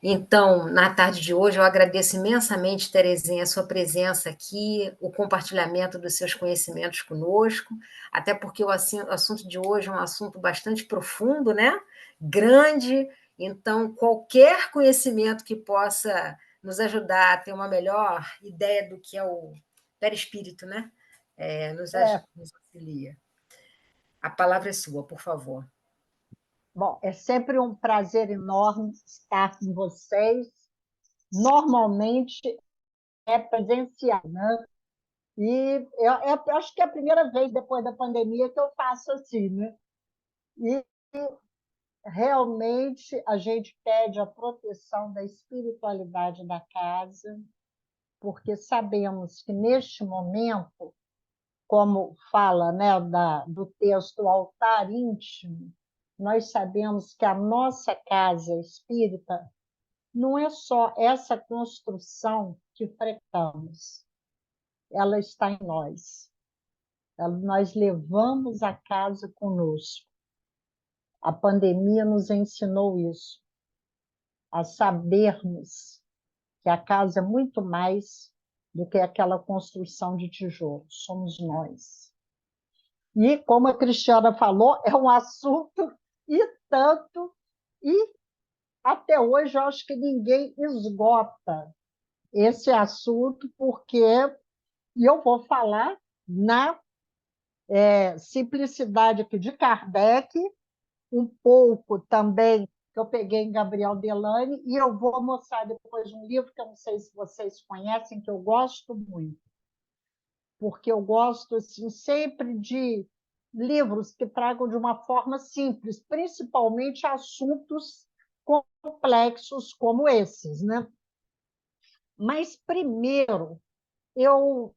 Então, na tarde de hoje, eu agradeço imensamente, Terezinha, a sua presença aqui, o compartilhamento dos seus conhecimentos conosco, até porque o assunto de hoje é um assunto bastante profundo, né? Grande, então, qualquer conhecimento que possa nos ajudar a ter uma melhor ideia do que é o perispírito, né? É, Nos auxilia. A palavra é sua, por favor. bom, é sempre um prazer enorme estar com vocês. Normalmente é presencial, né? E eu acho que é a primeira vez depois da pandemia que eu faço assim, né? E realmente a gente pede a proteção da espiritualidade da casa, porque sabemos que neste momento, como fala, né, do texto Altar Íntimo, nós sabemos que a nossa casa espírita não é só essa construção que frequentamos, ela está em nós. Nós levamos a casa conosco. A pandemia nos ensinou isso, a sabermos que a casa é muito mais do que aquela construção de tijolos, somos nós. E, como a Cristiana falou, é um assunto e tanto, e até hoje eu acho que ninguém esgota esse assunto, porque e eu vou falar na simplicidade aqui de Kardec, um pouco também que eu peguei em Gabriel Delany, e eu vou mostrar depois um livro que eu não sei se vocês conhecem, que eu gosto muito, porque eu gosto assim, sempre de livros que tragam de uma forma simples, principalmente assuntos complexos como esses, né? Mas primeiro eu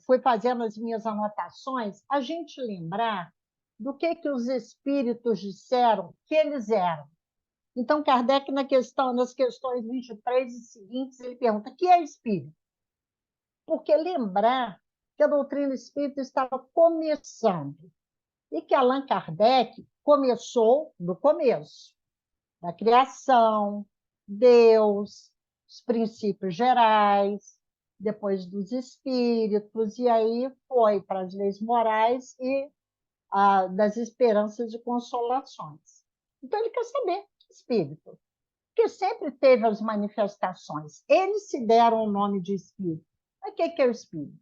fui fazendo as minhas anotações, a gente lembrar do que os espíritos disseram que eles eram. Então, Kardec, nas questões 23 e seguintes, ele pergunta: o que é espírito? Porque lembrar que a doutrina espírita estava começando e que Allan Kardec começou do começo, da criação, Deus, os princípios gerais, depois dos espíritos, e aí foi para as leis morais e das esperanças e consolações. Então, ele quer saber espírito, porque sempre teve as manifestações. Eles se deram o nome de espírito. Mas o que é o espírito?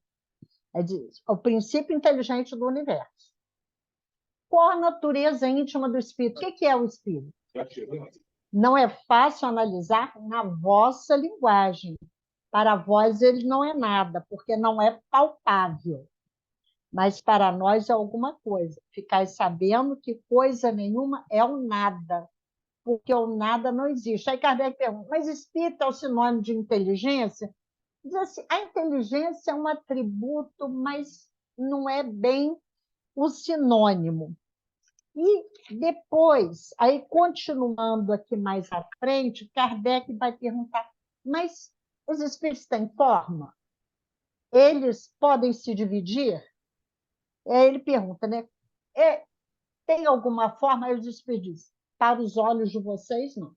É o princípio inteligente do universo. Qual a natureza íntima do espírito? O que é o espírito? Não é fácil analisar na vossa linguagem. Para vós ele não é nada, porque não é palpável. Mas para nós é alguma coisa. Ficais sabendo que coisa nenhuma é o nada, porque o nada não existe. Aí Kardec pergunta: mas espírito é o sinônimo de inteligência? Diz assim: a inteligência é um atributo, mas não é bem o sinônimo. E depois, aí continuando aqui mais à frente, Kardec vai perguntar: mas os espíritos têm forma? Eles podem se dividir? Aí ele pergunta, né? Tem alguma forma? Aí os espíritos dizem: para os olhos de vocês, não,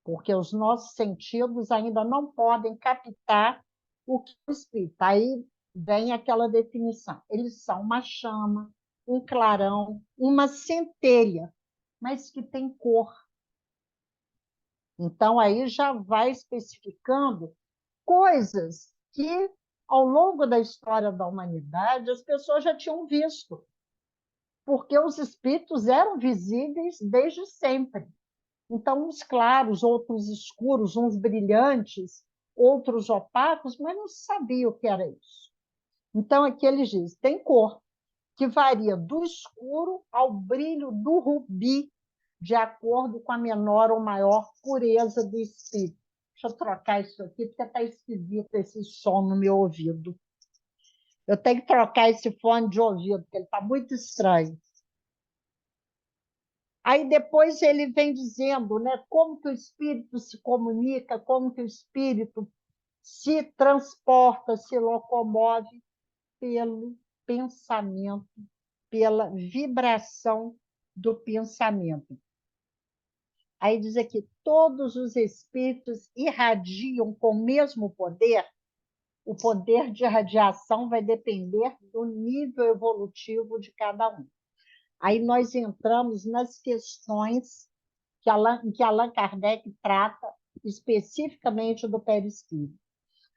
porque os nossos sentidos ainda não podem captar o que é o espírito. Aí vem aquela definição: eles são uma chama, um clarão, uma centelha, mas que tem cor. Então, aí já vai especificando coisas que, ao longo da história da humanidade, as pessoas já tinham visto, porque os espíritos eram visíveis desde sempre. Então, uns claros, outros escuros, uns brilhantes, outros opacos, mas não se sabia o que era isso. Então, aqui eles dizem: tem cor, que varia do escuro ao brilho do rubi, de acordo com a menor ou maior pureza do espírito. Deixa eu trocar isso aqui, porque está esquisito esse som no meu ouvido. Eu tenho que trocar esse fone de ouvido, porque ele está muito estranho. Aí depois ele vem dizendo, né, como que o espírito se comunica, como que o espírito se transporta, se locomove pelo pensamento, pela vibração do pensamento. Aí diz aqui, todos os espíritos irradiam com o mesmo poder. O poder de radiação vai depender do nível evolutivo de cada um. Aí nós entramos nas questões que Allan Kardec trata especificamente do perispírito.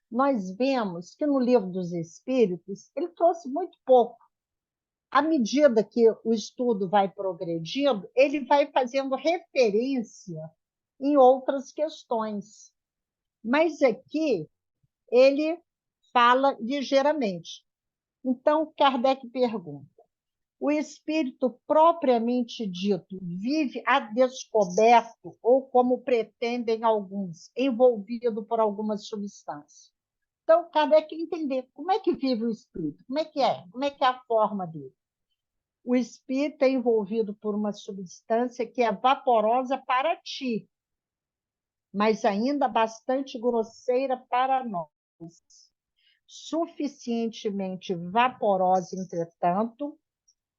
Nós vemos que no Livro dos Espíritos ele trouxe muito pouco. À medida que o estudo vai progredindo, ele vai fazendo referência em outras questões. Mas aqui ele fala ligeiramente. Então, Kardec pergunta: o espírito propriamente dito vive a descoberto ou, como pretendem alguns, envolvido por alguma substância? Então, Kardec quer entender como é que vive o espírito, como é que é a forma dele. O espírito é envolvido por uma substância que é vaporosa para ti, mas ainda bastante grosseira para nós. Suficientemente vaporosa, entretanto,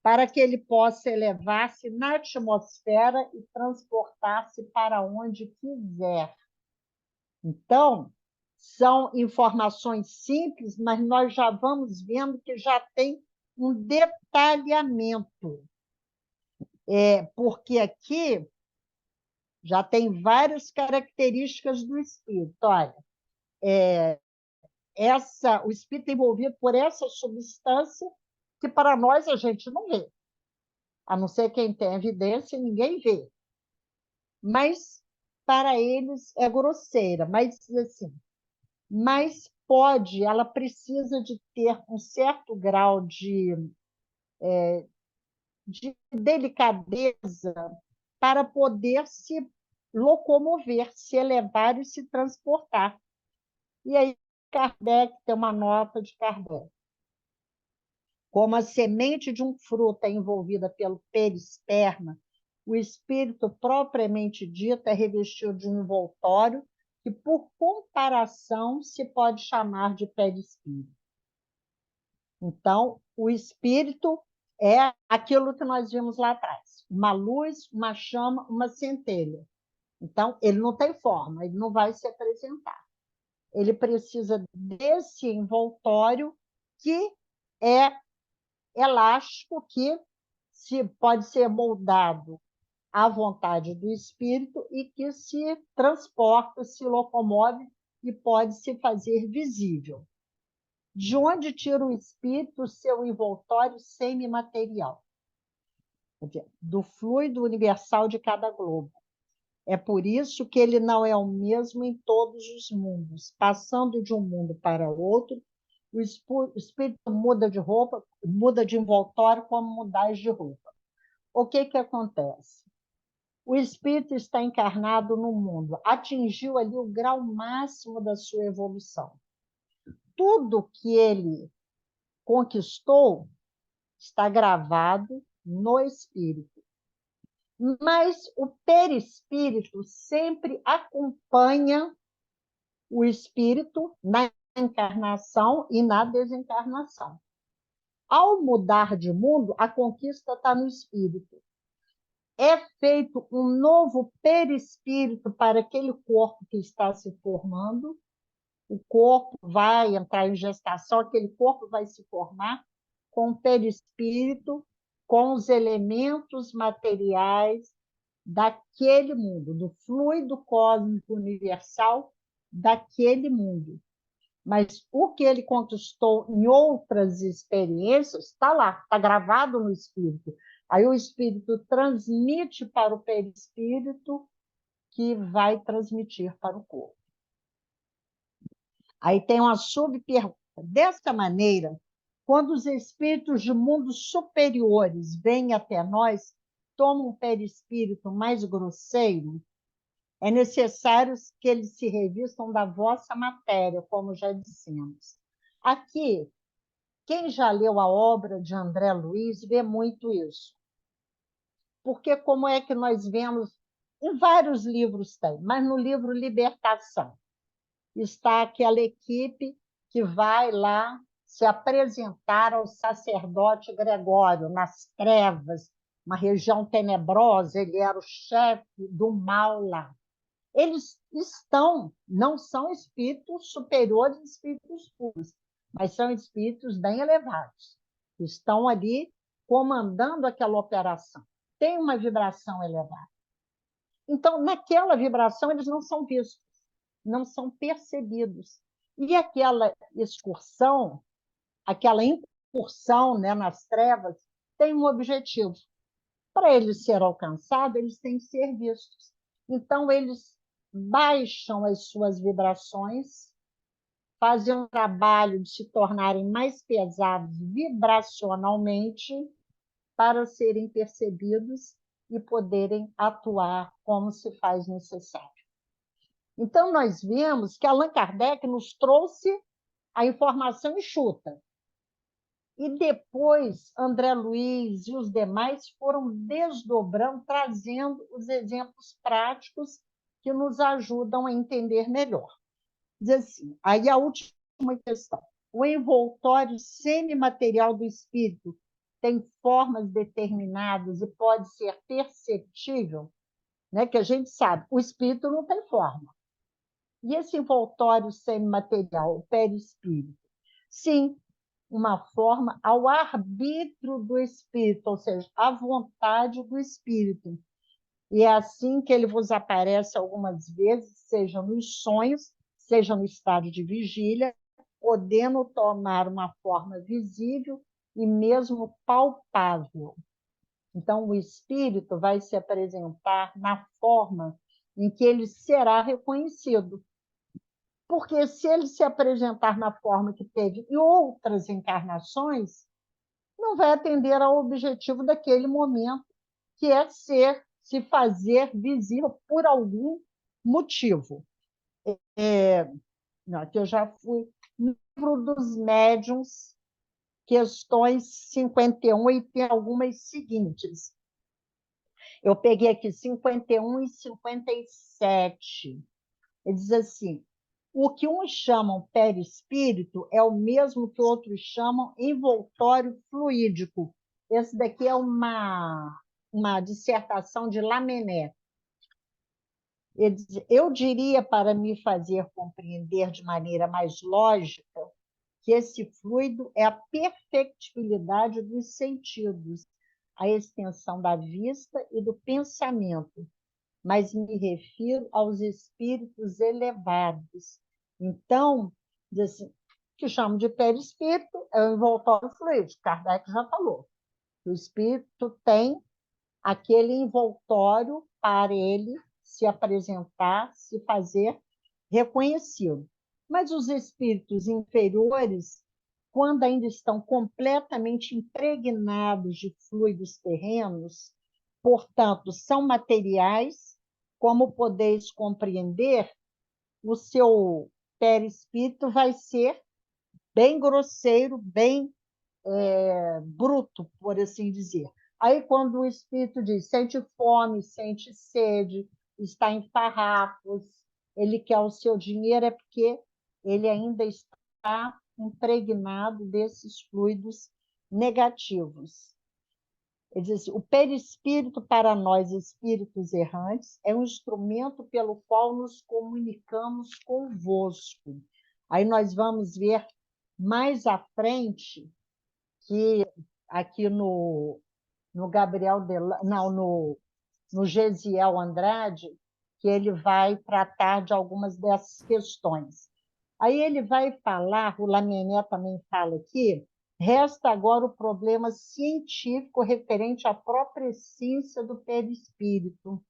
para que ele possa elevar-se na atmosfera e transportar-se para onde quiser. Então, são informações simples, mas nós já vamos vendo que já tem um detalhamento, porque aqui já tem várias características do espírito. Olha, o espírito é envolvido por essa substância que para nós a gente não vê, a não ser quem tem evidência, ninguém vê. Mas para eles é grosseira, mas ela precisa de ter um certo grau de delicadeza para poder se locomover, se elevar e se transportar. E aí Kardec tem uma nota de Kardec. Como a semente de um fruto é envolvida pelo perisperma, o espírito propriamente dito é revestido de um envoltório que, por comparação, se pode chamar de perispírito. Então, o espírito é aquilo que nós vimos lá atrás: uma luz, uma chama, uma centelha. Então, ele não tem forma, ele não vai se apresentar. Ele precisa desse envoltório que é elástico, que pode ser moldado à vontade do espírito e que se transporta, se locomove e pode se fazer visível. De onde tira o espírito o seu envoltório semimaterial? Do fluido universal de cada globo. É por isso que ele não é o mesmo em todos os mundos. Passando de um mundo para outro, o espírito muda de roupa, muda de envoltório como mudar de roupa. O que acontece? O espírito está encarnado no mundo, atingiu ali o grau máximo da sua evolução. Tudo que ele conquistou está gravado no espírito. Mas o perispírito sempre acompanha o espírito na encarnação e na desencarnação. Ao mudar de mundo, a conquista está no espírito. É feito um novo perispírito para aquele corpo que está se formando. O corpo vai entrar em gestação, aquele corpo vai se formar com o perispírito, com os elementos materiais daquele mundo, do fluido cósmico universal daquele mundo. Mas o que ele conquistou em outras experiências está lá, está gravado no espírito. Aí o espírito transmite para o perispírito, que vai transmitir para o corpo. Aí tem uma subpergunta. Dessa maneira, quando os espíritos de mundos superiores vêm até nós, tomam um perispírito mais grosseiro, é necessário que eles se revistam da vossa matéria, como já dissemos. Aqui, quem já leu a obra de André Luiz vê muito isso. Porque como é que nós vemos, em vários livros tem, mas no livro Libertação, está aquela equipe que vai lá se apresentar ao sacerdote Gregório nas trevas, uma região tenebrosa, ele era o chefe do mal lá. Eles não são espíritos superiores, espíritos puros, mas são espíritos bem elevados, que estão ali comandando aquela operação. Tem uma vibração elevada. Então, naquela vibração, eles não são vistos, não são percebidos. E aquela excursão, aquela incursão, né, nas trevas, tem um objetivo. Para eles ser alcançado, eles têm que ser vistos. Então, eles baixam as suas vibrações, fazem um trabalho de se tornarem mais pesados vibracionalmente para serem percebidos e poderem atuar como se faz necessário. Então, nós vemos que Allan Kardec nos trouxe a informação enxuta. E depois, André Luiz e os demais foram desdobrando, trazendo os exemplos práticos que nos ajudam a entender melhor. Diz assim, aí a última questão. O envoltório semimaterial do espírito tem formas determinadas e pode ser perceptível, né? Que a gente sabe, o espírito não tem forma. E esse envoltório semimaterial, o perispírito? Sim, uma forma ao arbítrio do espírito, ou seja, à vontade do espírito. E é assim que ele vos aparece algumas vezes, seja nos sonhos, seja no estado de vigília, podendo tomar uma forma visível e mesmo palpável. Então, o espírito vai se apresentar na forma em que ele será reconhecido. Porque se ele se apresentar na forma que teve em outras encarnações, não vai atender ao objetivo daquele momento, que é se fazer visível por algum motivo. Aqui eu já fui no livro dos médiuns, questões 51, e tem algumas seguintes. Eu peguei aqui 51 e 57. Ele diz assim: o que uns chamam perispírito é o mesmo que outros chamam envoltório fluídico. Esse daqui é uma dissertação de Lamennais. Ele diz, eu diria, para me fazer compreender de maneira mais lógica, que esse fluido é a perfectibilidade dos sentidos, a extensão da vista e do pensamento, mas me refiro aos espíritos elevados. Então, diz assim, o que chamam de perispírito é o envoltório fluídico. Kardec já falou. O espírito tem aquele envoltório para ele se apresentar, se fazer reconhecido. Mas os espíritos inferiores, quando ainda estão completamente impregnados de fluidos terrenos, portanto, são materiais, como podeis compreender, o seu perispírito vai ser bem grosseiro, bem bruto, por assim dizer. Aí, quando o espírito diz, sente fome, sente sede, está em farrapos, ele quer o seu dinheiro, é porque ele ainda está impregnado desses fluidos negativos. Ele diz assim, o perispírito para nós, espíritos errantes, é um instrumento pelo qual nos comunicamos convosco. Aí nós vamos ver mais à frente que aqui no Gabriel não, no Gesiel Andrade, que ele vai tratar de algumas dessas questões. Aí ele vai falar, o Lamennais também fala aqui, resta agora o problema científico referente à própria essência do perispírito.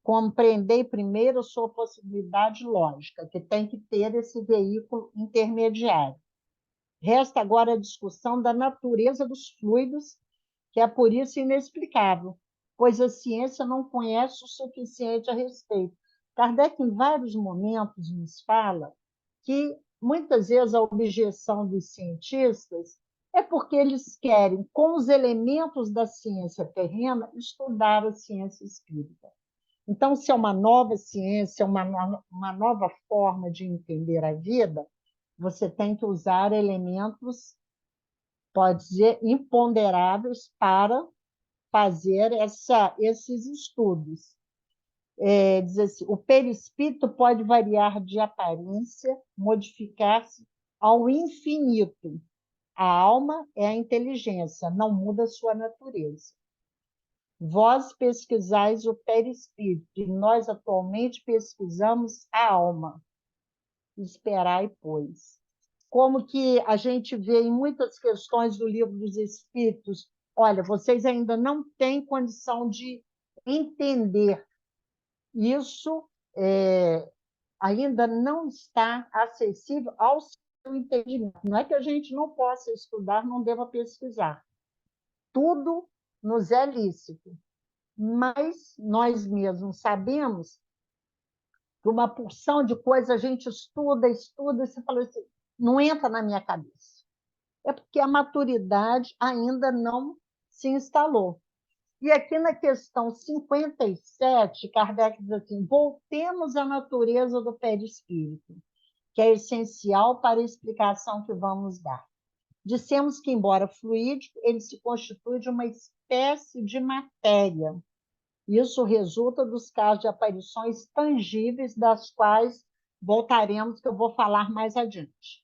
Compreendei primeiro a sua possibilidade lógica, que tem que ter esse veículo intermediário. Resta agora a discussão da natureza dos fluidos, que é por isso inexplicável, pois a ciência não conhece o suficiente a respeito. Kardec, em vários momentos, nos fala que, muitas vezes, a objeção dos cientistas é porque eles querem, com os elementos da ciência terrena, estudar a ciência espírita. Então, se é uma nova ciência, uma nova forma de entender a vida, você tem que usar elementos, pode dizer, imponderáveis para fazer esses estudos. Diz assim, o perispírito pode variar de aparência, modificar-se ao infinito. A alma é a inteligência, não muda sua natureza. Vós pesquisais o perispírito, e nós atualmente pesquisamos a alma. Esperai, pois. Como que a gente vê em muitas questões do Livro dos Espíritos, olha, vocês ainda não têm condição de entender isso, ainda não está acessível ao seu entendimento. Não é que a gente não possa estudar, não deva pesquisar. Tudo nos é lícito, mas nós mesmos sabemos que uma porção de coisas a gente estuda, e você fala assim, não entra na minha cabeça. É porque a maturidade ainda não se instalou. E aqui na questão 57, Kardec diz assim, voltemos à natureza do perispírito, que é essencial para a explicação que vamos dar. Dissemos que, embora fluídico, ele se constitui de uma espécie de matéria. Isso resulta dos casos de aparições tangíveis, das quais voltaremos, que eu vou falar mais adiante.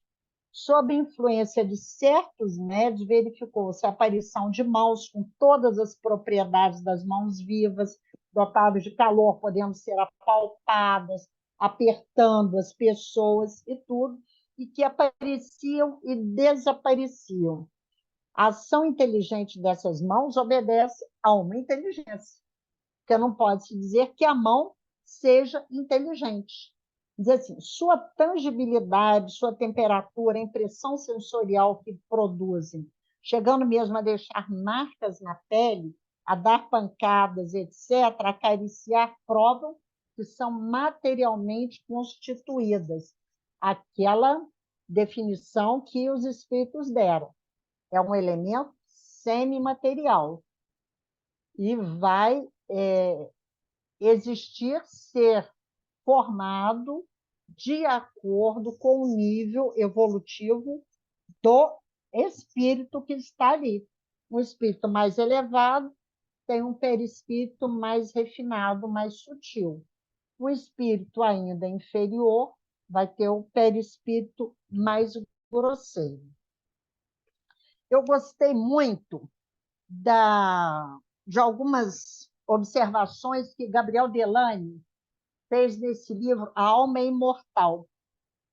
Sob influência de certos médios, verificou-se a aparição de mãos com todas as propriedades das mãos vivas, dotadas de calor, podendo ser apalpadas, apertando as pessoas e tudo, e que apareciam e desapareciam. A ação inteligente dessas mãos obedece a uma inteligência, porque não pode se dizer que a mão seja inteligente. Diz assim, sua tangibilidade, sua temperatura, a impressão sensorial que produzem, chegando mesmo a deixar marcas na pele, a dar pancadas, etc., a acariciar, provam que são materialmente constituídas. Aquela definição que os espíritos deram. É um elemento semimaterial e vai existir, ser formado de acordo com o nível evolutivo do espírito que está ali. Um espírito mais elevado tem um perispírito mais refinado, mais sutil. O espírito ainda inferior vai ter o perispírito mais grosseiro. Eu gostei muito de algumas observações que Gabriel Delany fez nesse livro, A Alma é Imortal.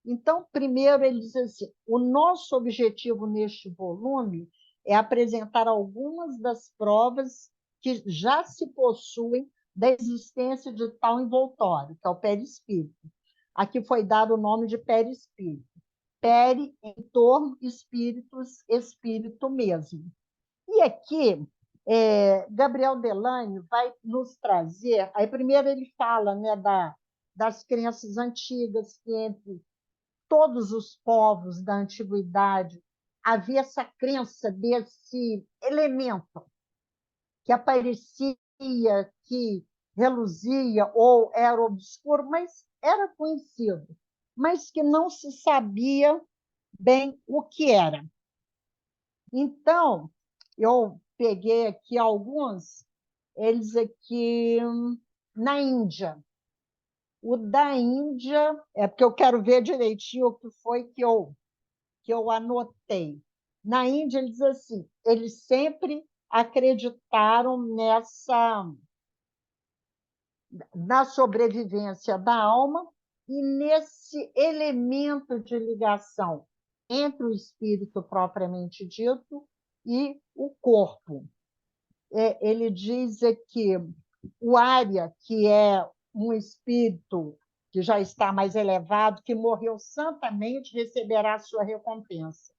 Então, primeiro, ele diz assim, o nosso objetivo neste volume é apresentar algumas das provas que já se possuem da existência de tal envoltório, que é o perispírito. Aqui foi dado o nome de perispírito. Peri, em torno, espíritos, espírito mesmo. E aqui, Gabriel Delany vai nos trazer... Aí, primeiro, ele fala, né, das crenças antigas, que entre todos os povos da antiguidade havia essa crença desse elemento que aparecia, que reluzia ou era obscuro, mas era conhecido, mas que não se sabia bem o que era. Então, eu peguei aqui alguns, eles aqui na Índia. O da Índia, é porque eu quero ver direitinho o que foi que eu anotei. Na Índia, eles assim, eles sempre acreditaram na sobrevivência da alma e nesse elemento de ligação entre o espírito propriamente dito e o corpo. Ele diz aqui, o Arya, que é um espírito que já está mais elevado, que morreu santamente, receberá a sua recompensa.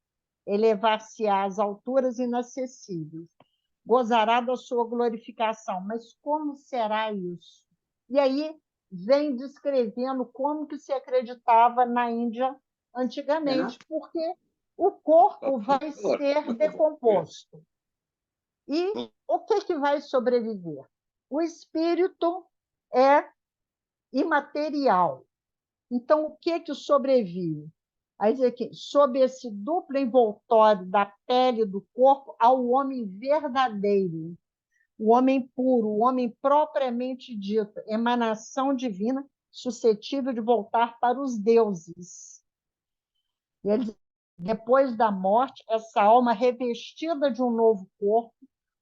Elevar-se-á às alturas inacessíveis. Gozará da sua glorificação. Mas como será isso? E aí vem descrevendo como que se acreditava na Índia antigamente, porque o corpo vai ser decomposto. E o que vai sobreviver? O espírito é imaterial. Então, o que sobrevive? Aí diz aqui, sob esse duplo envoltório da pele e do corpo, ao homem verdadeiro. o homem puro, o homem propriamente dito, emanação divina, suscetível de voltar para os deuses. E ele, depois da morte, essa alma revestida de um novo corpo,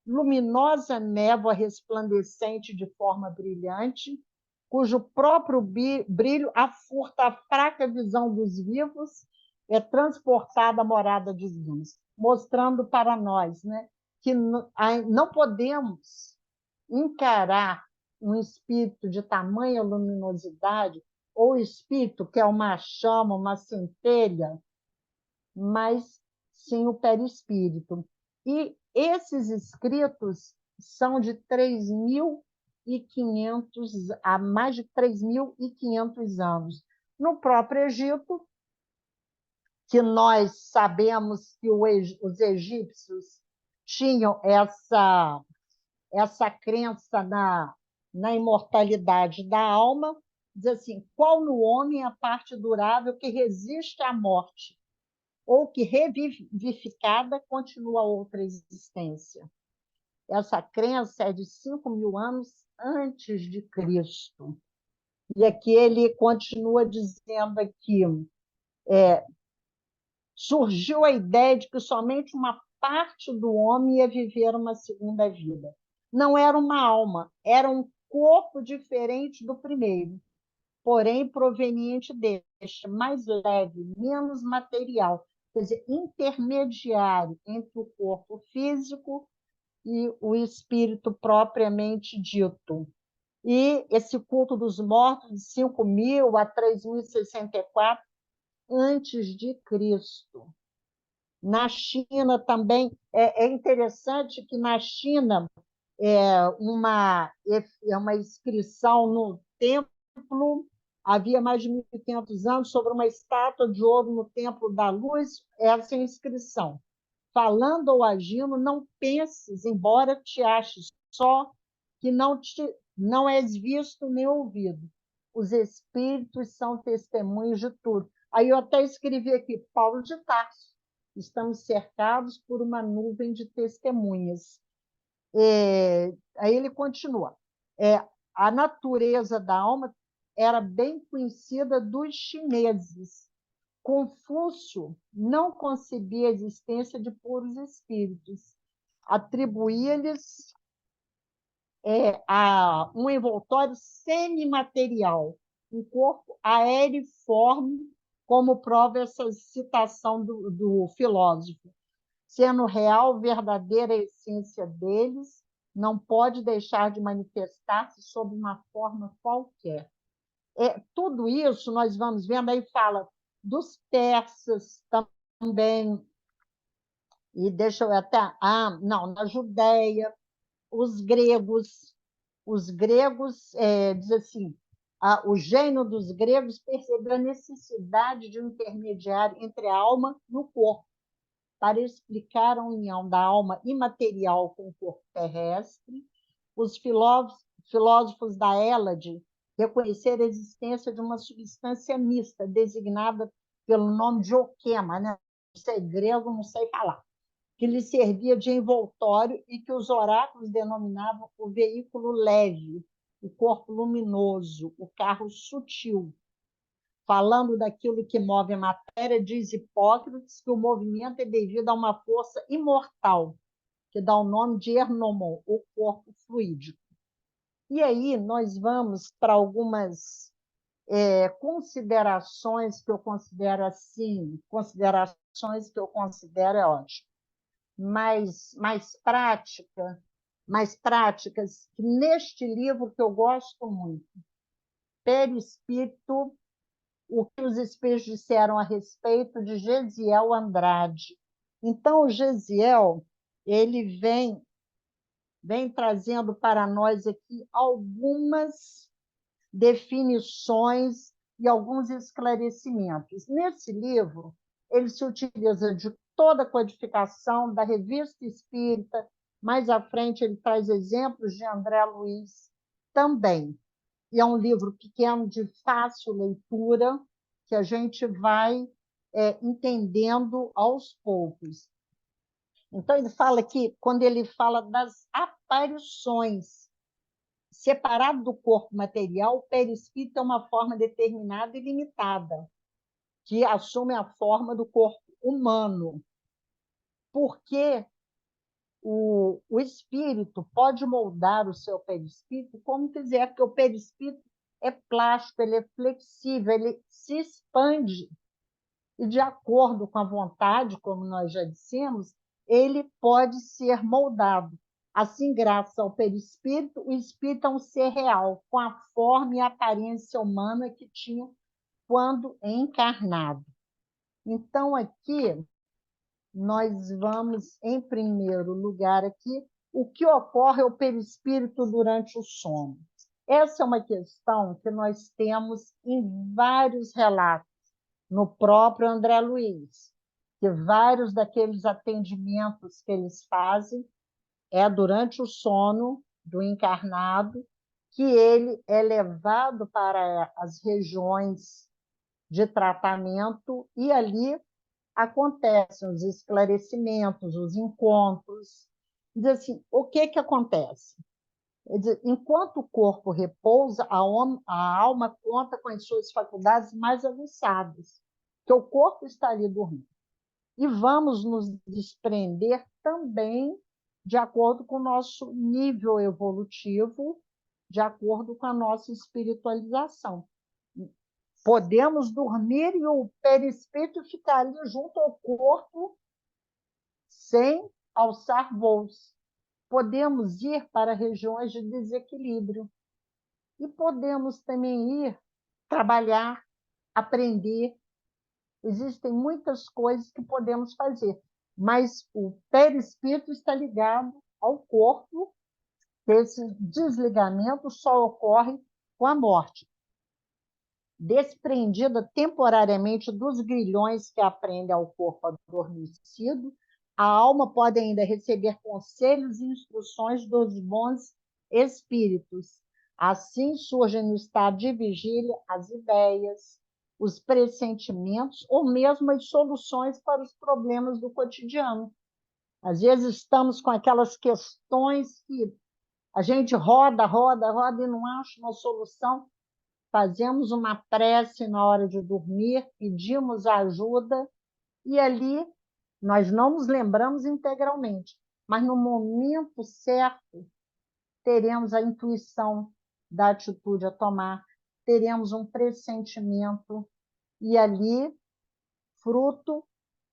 luminosa névoa resplandecente de forma brilhante, cujo próprio brilho afurta a fraca visão dos vivos, é transportada à morada dos vivos, mostrando para nós, né, que não podemos encarar um espírito de tamanha luminosidade, ou espírito que é uma chama, uma centelha, mas sim o perispírito. E esses escritos são de 3.500 a mais de 3.500 anos. No próprio Egito, que nós sabemos que os egípcios tinham essa crença na imortalidade da alma, diz assim: qual no homem a parte durável que resiste à morte, ou que, revivificada, continua outra existência. Essa crença é de 5.000 anos antes de Cristo. E aqui ele continua dizendo aqui, surgiu a ideia de que somente uma parte do homem ia viver uma segunda vida. Não era uma alma, era um corpo diferente do primeiro, porém proveniente deste, mais leve, menos material, quer dizer, intermediário entre o corpo físico e o espírito propriamente dito. E esse culto dos mortos, de 5.000 a 3.064 antes de Cristo. Na China também, é interessante que na China uma inscrição no templo, havia mais de 1.500 anos, sobre uma estátua de ouro no Templo da Luz, essa inscrição: falando ou agindo, não penses, embora te aches só, que não és visto nem ouvido. Os espíritos são testemunhos de tudo. Aí eu até escrevi aqui, Paulo de Tarso: estamos cercados por uma nuvem de testemunhas. Aí ele continua. A natureza da alma era bem conhecida dos chineses. Confúcio não concebia a existência de puros espíritos. Atribuía-lhes a um envoltório semimaterial, um corpo aeriforme, como prova essa citação do filósofo. Sendo real, verdadeira a essência deles, não pode deixar de manifestar-se sob uma forma qualquer. Tudo isso nós vamos vendo, aí fala dos persas também, e deixa eu até... não, na Judéia, os gregos. Os gregos, diz assim, o gênio dos gregos percebeu a necessidade de um intermediário entre a alma e o corpo, para explicar a união da alma imaterial com o corpo terrestre. Os filósofos da Hélade reconheceram a existência de uma substância mista, designada pelo nome de oquema, né? Não sei grego, não sei falar, que lhe servia de envoltório e que os oráculos denominavam o veículo leve, o corpo luminoso, o carro sutil. Falando daquilo que move a matéria, diz Hipócrates que o movimento é devido a uma força imortal, que dá o nome de ernomon, o corpo fluídico. E aí nós vamos para algumas considerações que eu considero assim, considerações que eu considero ótimo, mais práticas, que neste livro que eu gosto muito, Perispírito, o que os espíritos disseram a respeito de Gesiel Andrade. Então, o Gesiel, ele vem trazendo para nós aqui algumas definições e alguns esclarecimentos. Nesse livro, ele se utiliza de toda a codificação da Revista Espírita. Mais à frente, ele traz exemplos de André Luiz também. E é um livro pequeno, de fácil leitura, que a gente vai entendendo aos poucos. Então, ele fala que, quando ele fala das aparições, separado do corpo material, o perispírito é uma forma determinada e limitada, que assume a forma do corpo humano. Porque o espírito pode moldar o seu perispírito como quiser, porque o perispírito é plástico, ele é flexível, ele se expande e, de acordo com a vontade, como nós já dissemos, ele pode ser moldado. Assim, graças ao perispírito, o espírito é um ser real, com a forma e a aparência humana que tinha quando encarnado. Então, aqui, nós vamos, em primeiro lugar, aqui, o que ocorre ao perispírito durante o sono. Essa é uma questão que nós temos em vários relatos, no próprio André Luiz, que vários daqueles atendimentos que eles fazem é durante o sono do encarnado, que ele é levado para as regiões de tratamento e ali acontecem os esclarecimentos, os encontros. Diz assim, o que acontece? Enquanto o corpo repousa, a alma conta com as suas faculdades mais aguçadas, que o corpo está ali dormindo. E vamos nos desprender também de acordo com o nosso nível evolutivo, de acordo com a nossa espiritualização. Podemos dormir e o perispírito ficar ali junto ao corpo sem alçar voos. Podemos ir para regiões de desequilíbrio. E podemos também ir trabalhar, aprender. Existem muitas coisas que podemos fazer, mas o perispírito está ligado ao corpo. Esse desligamento só ocorre com a morte. Desprendida temporariamente dos grilhões que aprende ao corpo adormecido, a alma pode ainda receber conselhos e instruções dos bons espíritos. Assim surgem no estado de vigília as ideias, os pressentimentos ou mesmo as soluções para os problemas do cotidiano. Às vezes estamos com aquelas questões que a gente roda, roda, roda e não acha uma solução. Fazemos uma prece na hora de dormir, pedimos ajuda e ali nós não nos lembramos integralmente, mas no momento certo teremos a intuição da atitude a tomar, teremos um pressentimento e ali, fruto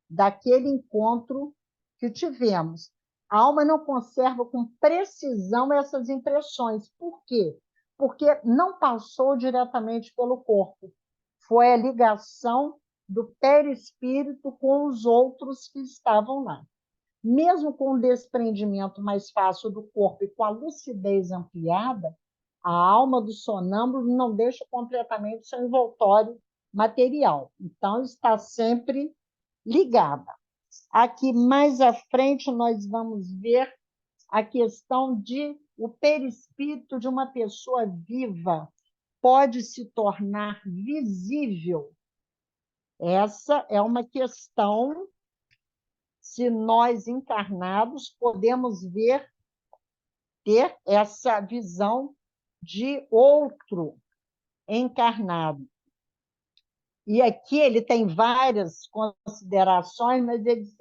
daquele encontro que tivemos. A alma não conserva com precisão essas impressões. Por quê? Porque não passou diretamente pelo corpo. Foi a ligação do perispírito com os outros que estavam lá. Mesmo com o desprendimento mais fácil do corpo e com a lucidez ampliada, a alma do sonâmbulo não deixa completamente seu envoltório material. Então, está sempre ligada. Aqui, mais à frente, nós vamos ver a questão de o perispírito de uma pessoa viva pode se tornar visível. Essa é uma questão, se nós encarnados podemos ver, ter essa visão de outro encarnado. E aqui ele tem várias considerações, mas ele diz: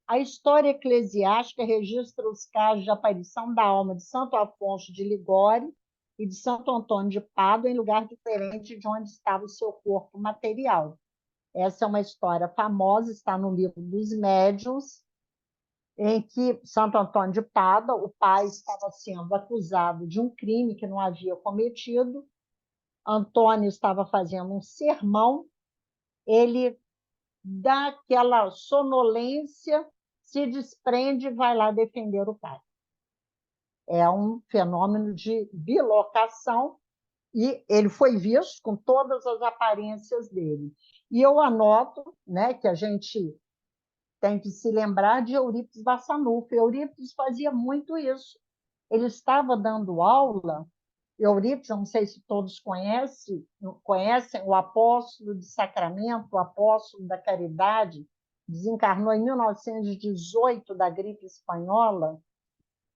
a história eclesiástica registra os casos de aparição da alma de Santo Afonso de Ligório e de Santo Antônio de Pádua em lugar diferente de onde estava o seu corpo material. Essa é uma história famosa, está no livro dos Médiuns, em que Santo Antônio de Pádua, o pai estava sendo acusado de um crime que não havia cometido. Antônio estava fazendo um sermão, ele dá aquela sonolência, se desprende e vai lá defender o pai. É um fenômeno de bilocação e ele foi visto com todas as aparências dele. E eu anoto, né, que a gente tem que se lembrar de Eurípides Barçanufo. Eurípides fazia muito isso. Ele estava dando aula. Eurípides, não sei se todos conhecem o apóstolo de Sacramento, o apóstolo da caridade, desencarnou em 1918 da gripe espanhola.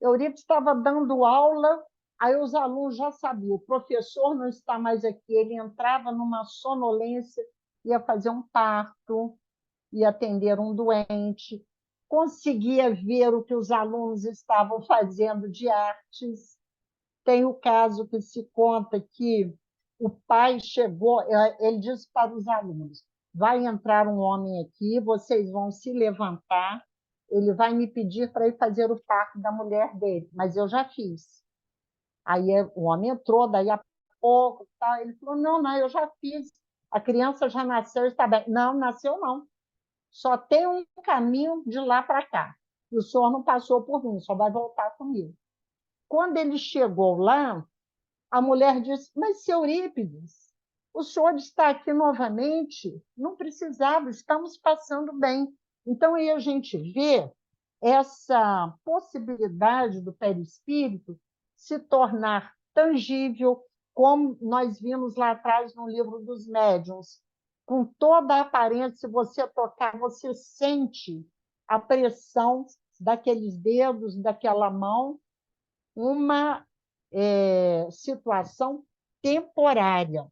Eurípides estava dando aula, aí os alunos já sabiam, o professor não está mais aqui, ele entrava numa sonolência, ia fazer um parto, ia atender um doente, conseguia ver o que os alunos estavam fazendo de artes. Tem o caso que se conta que o pai chegou, ele disse para os alunos: vai entrar um homem aqui, vocês vão se levantar, ele vai me pedir para ir fazer o parto da mulher dele, mas eu já fiz. Aí o homem entrou, daí a pouco, tá, ele falou: não, não, eu já fiz, a criança já nasceu, está bem. Não, nasceu não. Só tem um caminho de lá para cá. E o senhor não passou por mim, só vai voltar comigo. Quando ele chegou lá, a mulher disse: mas, seu Eurípides, o senhor está aqui novamente? Não precisava, estamos passando bem. Então, aí a gente vê essa possibilidade do perispírito se tornar tangível, como nós vimos lá atrás no livro dos médiuns. Com toda a aparência, se você tocar, você sente a pressão daqueles dedos, daquela mão, uma situação temporária.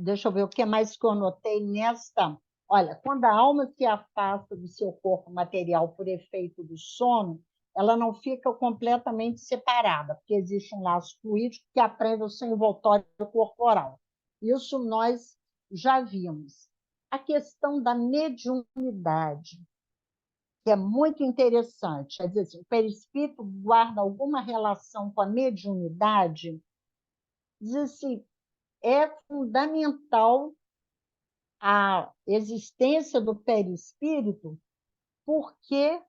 Deixa eu ver o que mais que eu anotei nesta. Olha, quando a alma se afasta do seu corpo material por efeito do sono, ela não fica completamente separada, porque existe um laço fluídico que aprende o seu envoltório corporal. Isso nós já vimos. A questão da mediunidade, que é muito interessante. Quer dizer, assim, o perispírito guarda alguma relação com a mediunidade? Diz assim, é fundamental a existência do perispírito, porque,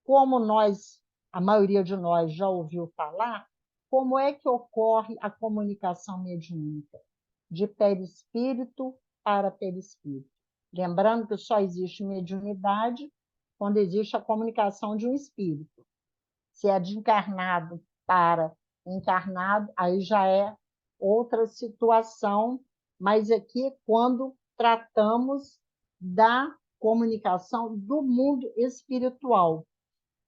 como nós, a maioria de nós já ouviu falar, como é que ocorre a comunicação mediúnica? De perispírito para perispírito. Lembrando que só existe mediunidade quando existe a comunicação de um espírito. Se é de encarnado para encarnado, aí já é outra situação, mas aqui quando tratamos da comunicação do mundo espiritual,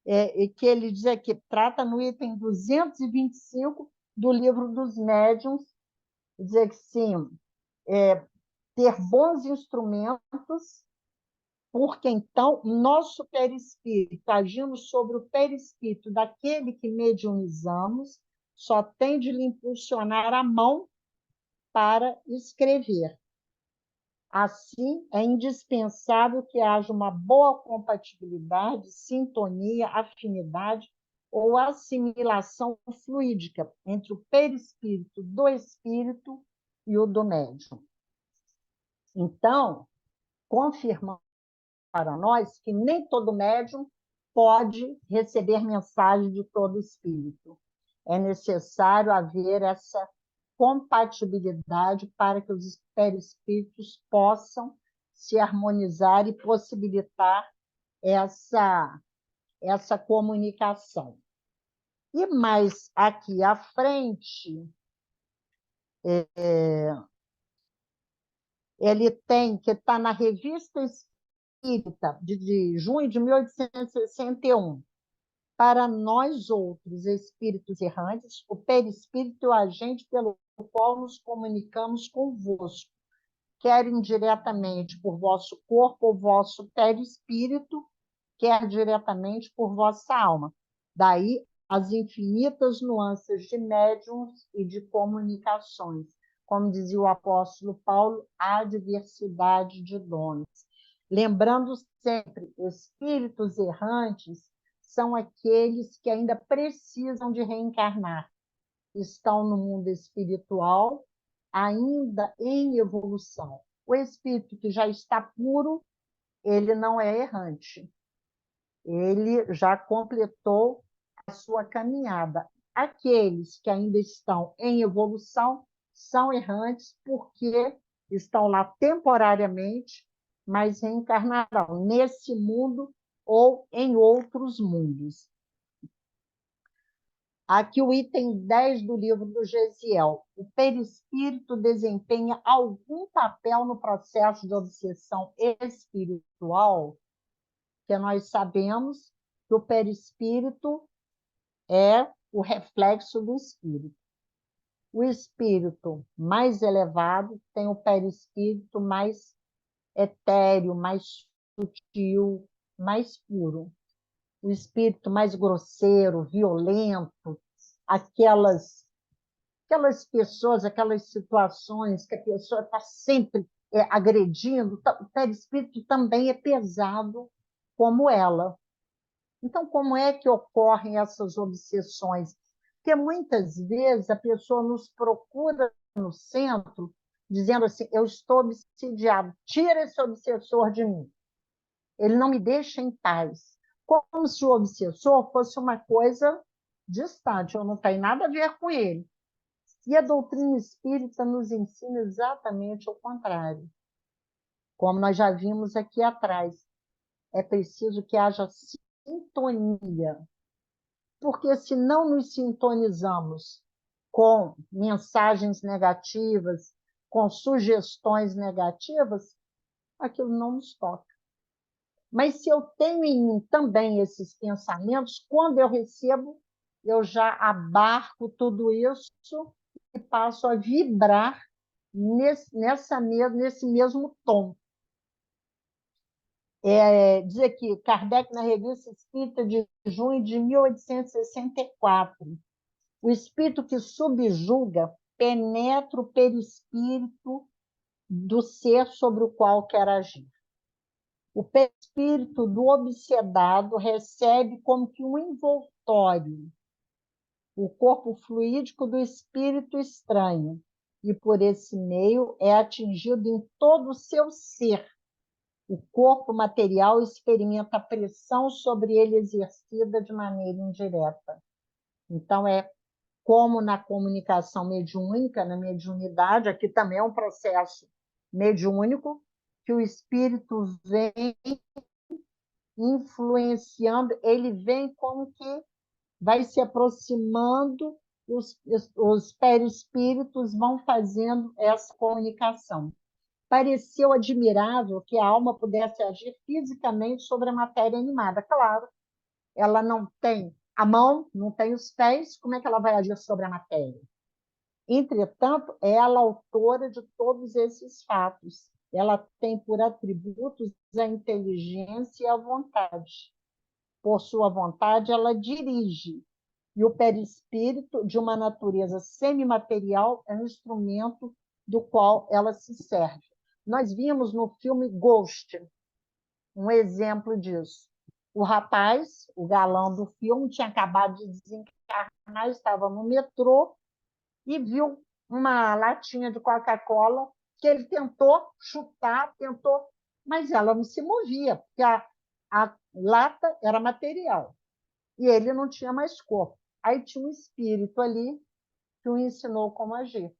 e que ele diz aqui, trata no item 225 do livro dos médiuns, dizer que sim, ter bons instrumentos, porque então nosso perispírito, agindo sobre o perispírito daquele que mediunizamos, só tem de lhe impulsionar a mão para escrever. Assim, é indispensável que haja uma boa compatibilidade, sintonia, afinidade ou assimilação fluídica entre o perispírito do espírito e o do médium. Então, confirmamos para nós que nem todo médium pode receber mensagem de todo espírito. É necessário haver essa compatibilidade para que os perispíritos possam se harmonizar e possibilitar essa comunicação. E mais aqui à frente, ele tem, que está na Revista Espírita, de junho de 1861, para nós outros espíritos errantes, o perispírito é o agente pelo qual nos comunicamos convosco, quer indiretamente por vosso corpo ou vosso perispírito, quer diretamente por vossa alma. Daí as infinitas nuances de médiuns e de comunicações. Como dizia o apóstolo Paulo, há diversidade de dons. Lembrando sempre, espíritos errantes são aqueles que ainda precisam de reencarnar. Estão no mundo espiritual, ainda em evolução. O espírito que já está puro, ele não é errante. Ele já completou a sua caminhada. Aqueles que ainda estão em evolução são errantes porque estão lá temporariamente, mas reencarnarão nesse mundo ou em outros mundos. Aqui o item 10 do livro do Gesiel. O perispírito desempenha algum papel no processo de obsessão espiritual? Porque nós sabemos que o perispírito é o reflexo do espírito. O espírito mais elevado tem o perispírito mais etéreo, mais sutil, mais puro. O espírito mais grosseiro, violento, aquelas pessoas, aquelas situações que a pessoa está sempre agredindo, o perispírito também é pesado como ela. Então, como é que ocorrem essas obsessões? Porque muitas vezes a pessoa nos procura no centro dizendo assim, eu estou obsidiado, tira esse obsessor de mim. Ele não me deixa em paz. Como se o obsessor fosse uma coisa distante, eu não tenho nada a ver com ele. E a doutrina espírita nos ensina exatamente o contrário. Como nós já vimos aqui atrás, é preciso que haja sintonia, porque se não nos sintonizamos com mensagens negativas, com sugestões negativas, aquilo não nos toca. Mas se eu tenho em mim também esses pensamentos, quando eu recebo, eu já abarco tudo isso e passo a vibrar nesse mesmo tom. Diz aqui, Kardec, na Revista Espírita de junho de 1864, o espírito que subjuga penetra o perispírito do ser sobre o qual quer agir. O perispírito do obsedado recebe como que um envoltório o corpo fluídico do espírito estranho, e por esse meio é atingido em todo o seu ser. O corpo material experimenta a pressão sobre ele exercida de maneira indireta. Então, é como na comunicação mediúnica, na mediunidade, aqui também é um processo mediúnico, que o espírito vem influenciando, ele vem como que vai se aproximando, os perispíritos vão fazendo essa comunicação. Pareceu admirável que a alma pudesse agir fisicamente sobre a matéria animada. Claro, ela não tem a mão, não tem os pés, como é que ela vai agir sobre a matéria? Entretanto, ela é autora de todos esses fatos. Ela tem por atributos a inteligência e a vontade. Por sua vontade, ela dirige. E o perispírito, de uma natureza semimaterial, é um instrumento do qual ela se serve. Nós vimos no filme Ghost um exemplo disso. O rapaz, o galã do filme, tinha acabado de desencarnar, estava no metrô e viu uma latinha de Coca-Cola que ele tentou chutar, mas ela não se movia, porque a lata era material e ele não tinha mais corpo. Aí tinha um espírito ali que o ensinou como agir.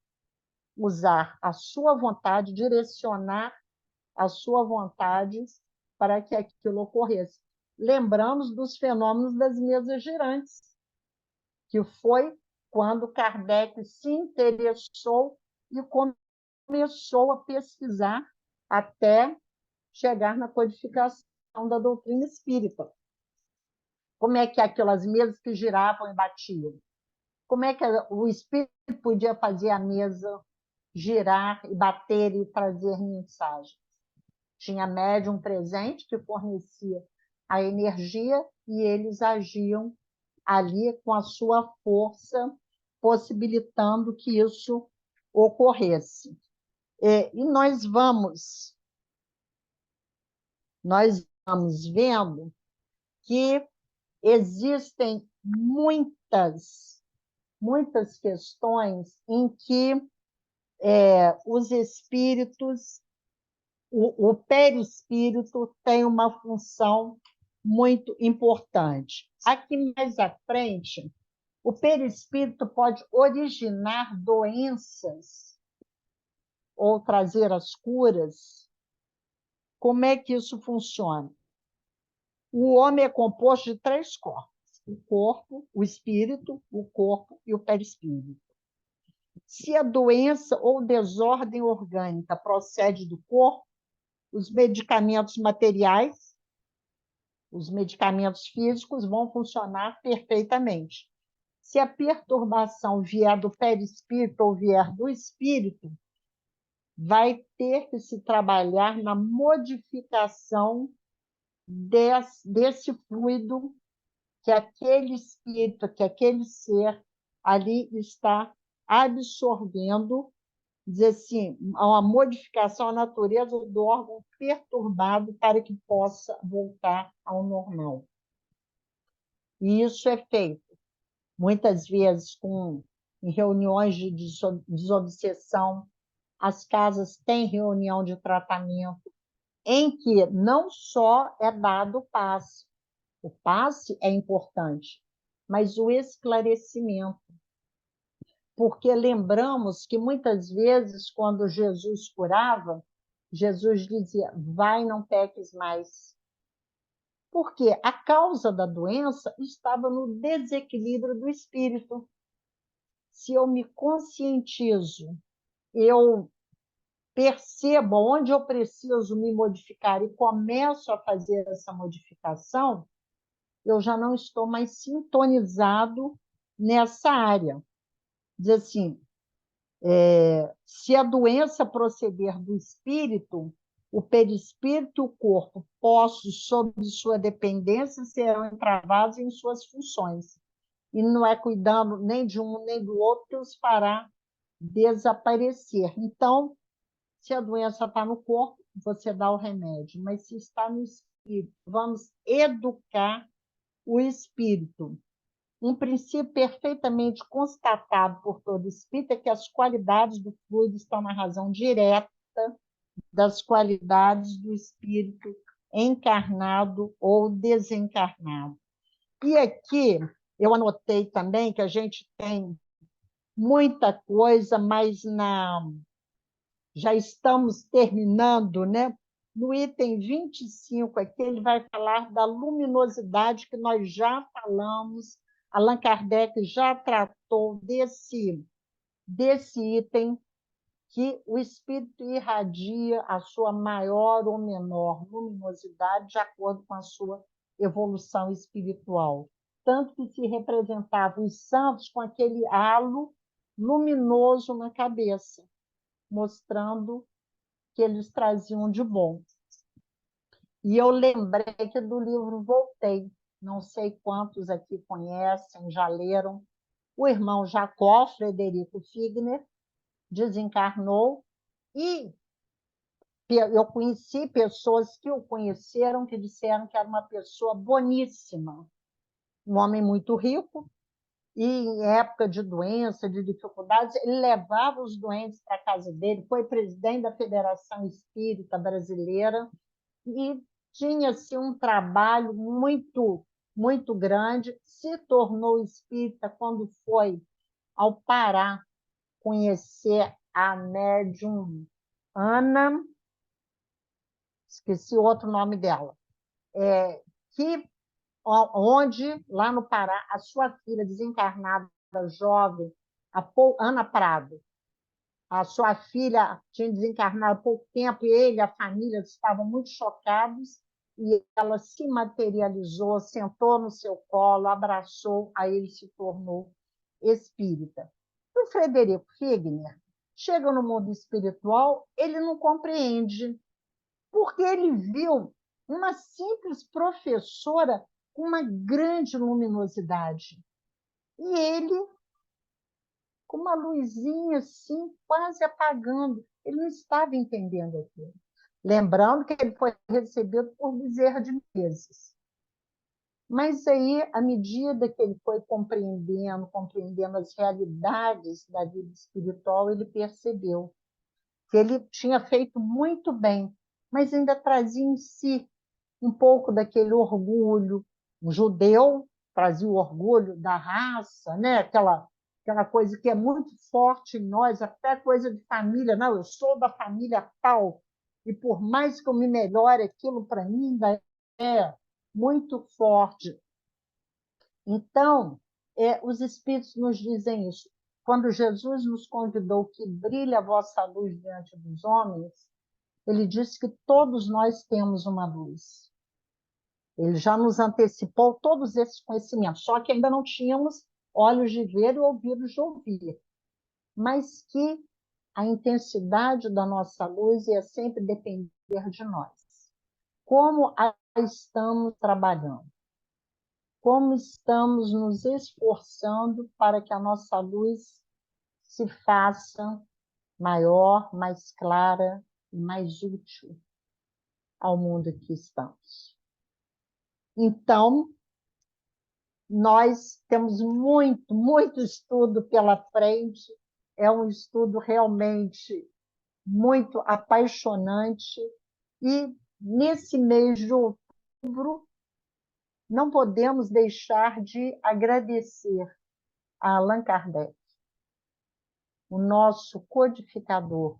Usar a sua vontade, direcionar a sua vontade para que aquilo ocorresse. Lembramos dos fenômenos das mesas girantes, que foi quando Kardec se interessou e começou a pesquisar até chegar na codificação da doutrina espírita. Como é que aquelas mesas que giravam e batiam? Como é que o espírito podia fazer a mesa girar e bater e trazer mensagem? Tinha médium presente que fornecia a energia e eles agiam ali com a sua força, possibilitando que isso ocorresse. E nós vamos vendo que existem muitas questões em que os espíritos, o perispírito tem uma função muito importante. Aqui mais à frente, o perispírito pode originar doenças ou trazer as curas. Como é que isso funciona? O homem é composto de 3 corpos. o corpo, o espírito, o corpo e o perispírito. Se a doença ou desordem orgânica procede do corpo, os medicamentos materiais, os medicamentos físicos vão funcionar perfeitamente. Se a perturbação vier do perispírito ou vier do espírito, vai ter que se trabalhar na modificação desse fluido que aquele espírito, que aquele ser ali está absorvendo, dizer assim, uma modificação à natureza do órgão perturbado para que possa voltar ao normal. E isso é feito, muitas vezes, em reuniões de desobsessão. As casas têm reunião de tratamento, em que não só é dado o passe é importante, mas o esclarecimento. Porque lembramos que muitas vezes, quando Jesus curava, Jesus dizia: vai, não peques mais. Porque a causa da doença estava no desequilíbrio do espírito. Se eu me conscientizo, eu percebo onde eu preciso me modificar e começo a fazer essa modificação, eu já não estou mais sintonizado nessa área. Diz assim, se a doença proceder do espírito, o perispírito e o corpo, postos sob sua dependência, serão entravados em suas funções. E não é cuidando nem de um nem do outro que os fará desaparecer. Então, se a doença está no corpo, você dá o remédio, mas se está no espírito, vamos educar o espírito. Um princípio perfeitamente constatado por todo espírito é que as qualidades do fluido estão na razão direta das qualidades do espírito encarnado ou desencarnado. E aqui eu anotei também que a gente tem muita coisa, mas já estamos terminando, né? No item 25, aqui, ele vai falar da luminosidade, que nós já falamos. Allan Kardec já tratou desse item, que o espírito irradia a sua maior ou menor luminosidade de acordo com a sua evolução espiritual. Tanto que se representava os santos com aquele halo luminoso na cabeça, mostrando que eles traziam de bom. E eu lembrei que do livro Voltei, não sei quantos aqui conhecem, já leram, o irmão Jacó Frederico Figner desencarnou e eu conheci pessoas que o conheceram, que disseram que era uma pessoa boníssima, um homem muito rico, e em época de doença, de dificuldades, ele levava os doentes para a casa dele, foi presidente da Federação Espírita Brasileira e tinha-se um trabalho muito grande, se tornou espírita quando foi ao Pará conhecer a médium Ana, esqueci o outro nome dela, onde, lá no Pará, a sua filha desencarnada, jovem, Ana Prado, a sua filha tinha desencarnado há pouco tempo, e ele, a família, estavam muito chocados, e ela se materializou, sentou no seu colo, abraçou, aí ele se tornou espírita. O Frederico Figner chega no mundo espiritual, ele não compreende, porque ele viu uma simples professora com uma grande luminosidade. E ele, com uma luzinha assim, quase apagando, ele não estava entendendo aquilo. Lembrando que ele foi recebido por Bezerra de Menezes. Mas aí, à medida que ele foi compreendendo as realidades da vida espiritual, ele percebeu que ele tinha feito muito bem, mas ainda trazia em si um pouco daquele orgulho. Um judeu trazia o orgulho da raça, né? Aquela coisa que é muito forte em nós, até coisa de família. Não, eu sou da família tal, e por mais que eu me melhore, aquilo para mim ainda é muito forte. Então, os Espíritos nos dizem isso. Quando Jesus nos convidou que brilhe a vossa luz diante dos homens, ele disse que todos nós temos uma luz. Ele já nos antecipou todos esses conhecimentos, só que ainda não tínhamos olhos de ver e ouvidos de ouvir. Mas que a intensidade da nossa luz ia sempre depender de nós. Como a estamos trabalhando? Como estamos nos esforçando para que a nossa luz se faça maior, mais clara e mais útil ao mundo que estamos? Então, nós temos muito, muito estudo pela frente, é um estudo realmente muito apaixonante, e nesse mês de outubro não podemos deixar de agradecer a Allan Kardec, o nosso codificador,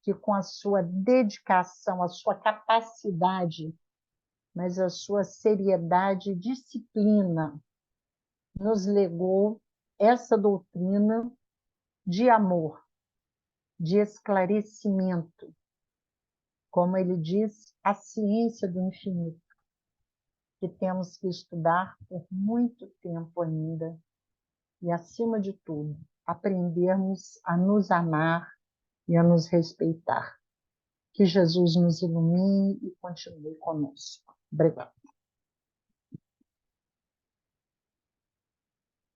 que com a sua dedicação, a sua capacidade, mas a sua seriedade e disciplina, nos legou essa doutrina de amor, de esclarecimento, como ele diz, a ciência do infinito, que temos que estudar por muito tempo ainda e, acima de tudo, aprendermos a nos amar e a nos respeitar. Que Jesus nos ilumine e continue conosco. Obrigada.